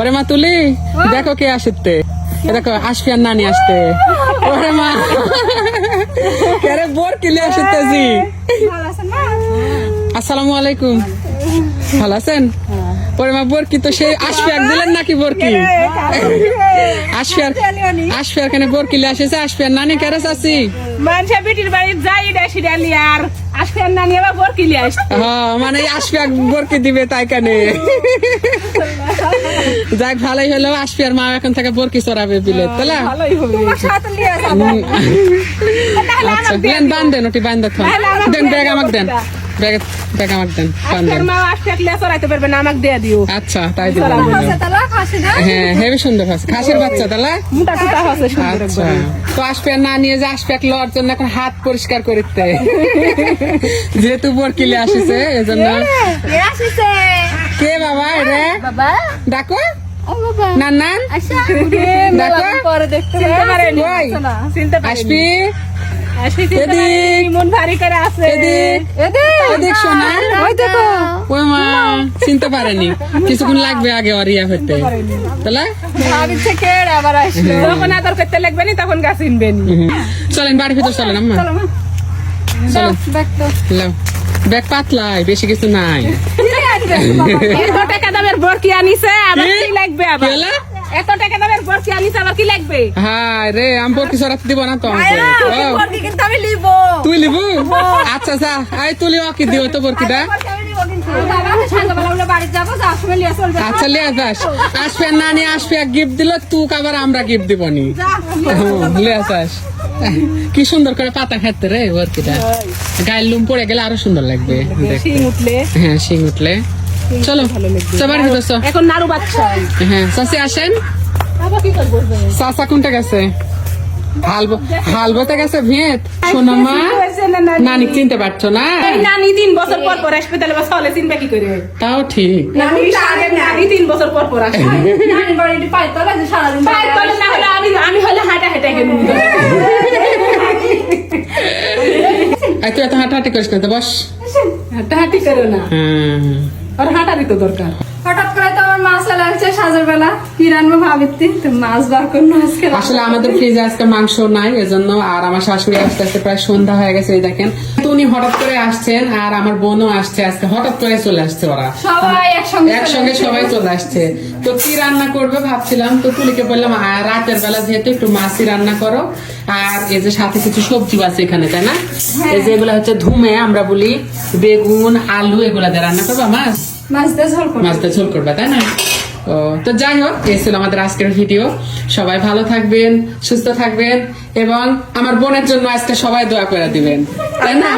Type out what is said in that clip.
ওরে মা তুলি দেখো কে আসতে, দেখো আসফিয়ার নানি আসতে। ওরে মা আরে বোর কিলে আসতেছি। আসসালামু আলাইকুম, ভালো আছেন? ওরে মা বোর কি তো সেই আসফিয়াক দিলেন নাকি বোর কি? আসফিয়ার কেন বোর কিলে আসেছে? আসফিয়ার নানি কেন আছি মানুষ বিটির বাড়ি যাই ডাসি ডালি আর আসফিয়ার নানি আবার বোর কিলে আসছে। হ্যাঁ মানে আসফিয়াক বোর কি দিবে তাই কানে। যাক ভালোই হলো, আসফিয়ার মা এখন থেকে বোর কি চড়াবে বিলে, তাহলে ভালোই হবে। আচ্ছা দেন বান দেন, ওটি বান দেন, ব্যাগ আমাকে দেন, ব্যাগ আমাকে দেন, বান দেন। আসফিয়ার মা আসফিয়াকলে চড়াইতে পারবে না, আমাকে দিয়ে দিও। আচ্ছা তাই দিবেন। হ্যাঁ হেবি সুন্দর আছে, খাসির বাচ্চা তাহলে। মোটা টুটা হচ্ছে সুন্দর আচ্ছা একদম। তো আসফিয়ার না নিয়ে যে আসফিয়াক লওয়ার জন্য এখন হাত পরিষ্কার করতে, যেহেতু বোর কিলে আসিছে এজন্য। কে বাবা রে ডাকো নান নান ডাকো পরে দেখতে পারেনি, কই? চিনতে পারেনি। আসবি আসবি চিনতে এদিক। পারেনি, মন ভারী করে আছে। এদিক এদিক শোনা, ওই মা চিনতে পারেনি, কিছুক্ষণ লাগবে আগে অরিয়া হইতে, তাহলে যখন আদর করতে লাগবে নি তখন গা চিনবে নি। চলেন বাড়ির ভিতর চলেন আম্মা, চলেন লাও। ব্যাগ পাতলাই, বেশি কিছু নাই। এত টাকা দামের বরকি আনিছে, আবার কি? কি লাগবে? কি আবার হলো? এত টাকা দামের বরকি আনিছে, আবার কি লাগবে? হায় রে আমি বোর কিছু রাখতে দিব না তো আমাকে। ও, তুই লিবু? আচ্ছা যা আই তুলি ওকে দিও তো বরকিটা। আচ্ছা লিয়ে যাস, আসবে নানি আসবে গিফট দিল, তুই আবার আমরা গিফট দিব নি। লিয়ে যাস, কি সুন্দর করে পাতা খাতে রে বরকিটা, গায়ের লুম পড়ে গেলে আরো সুন্দর লাগবে দেখতে। শিং উঠলে হ্যাঁ শিং উঠলে। চলো সবার ভিতর চল। এখন নাড়ু বাচ্চা হ্যাঁ চাষি আসেন। আবার কি করবো? চাষা কোনটা গেছে? হাল বতে গেছে ভিয়েত। শোনো মা, নানি চিনতে পারছো না? এই নানি 3 বছর পর পর হাসপাতালে বা চলে, চিনবে কি করে? তাও ঠিক। নানি সারের নানি 3 বছর পর পর আসে। পায়ের তলে না হলে আমি হলে হাঁটা হেঁটে গেলুম। তুই এত হাঁটাহাঁটি করিস না তো, বস। হাঁটা হাঁটি করো না, হ্যাঁ আর হাঁটারই তো দরকার। হঠাৎ করে তো আমার মাছ চলে আসছে সাজের বেলা, কি রান্না ভাবিতি তো মাছ বার করলো আজকে। আসলে আমাদের ফ্রিজে আজকে মাংস নাই এজন্য, আর আমার শাশুড়ি আসতে আসতে প্রায় সন্ধ্যা হয়ে গেছে। এই দেখেন তো উনি হঠাৎ করে আসছেন, আর আমার বোনও আসছে আজকে, হঠাৎ করে চলে আসছে ওরা সবাই একসঙ্গে সবাই চলে আসছে। তো কি রান্না করবে ভাবছিলাম, তো তুলিকে বললাম রাতের বেলা যেহেতু একটু মাছই রান্না করো, আর এই যে সাথে কিছু সবজি আছে এখানে, তাই না? এই যে এগুলা হচ্ছে ধুমে আমরা বলি, বেগুন আলু এগুলা দিয়ে রান্না করবো মাছ দিয়ে ঝোল করবো। মাছ দিয়ে ঝোল করবে, তাই না? তো যাই হোক, এই ছিল আমাদের আজকের ভিডিও। সবাই ভালো থাকবেন, সুস্থ থাকবেন, এবং আমার বোনের জন্য আজকে সবাই দোয়া করে দিবেন, তাই না?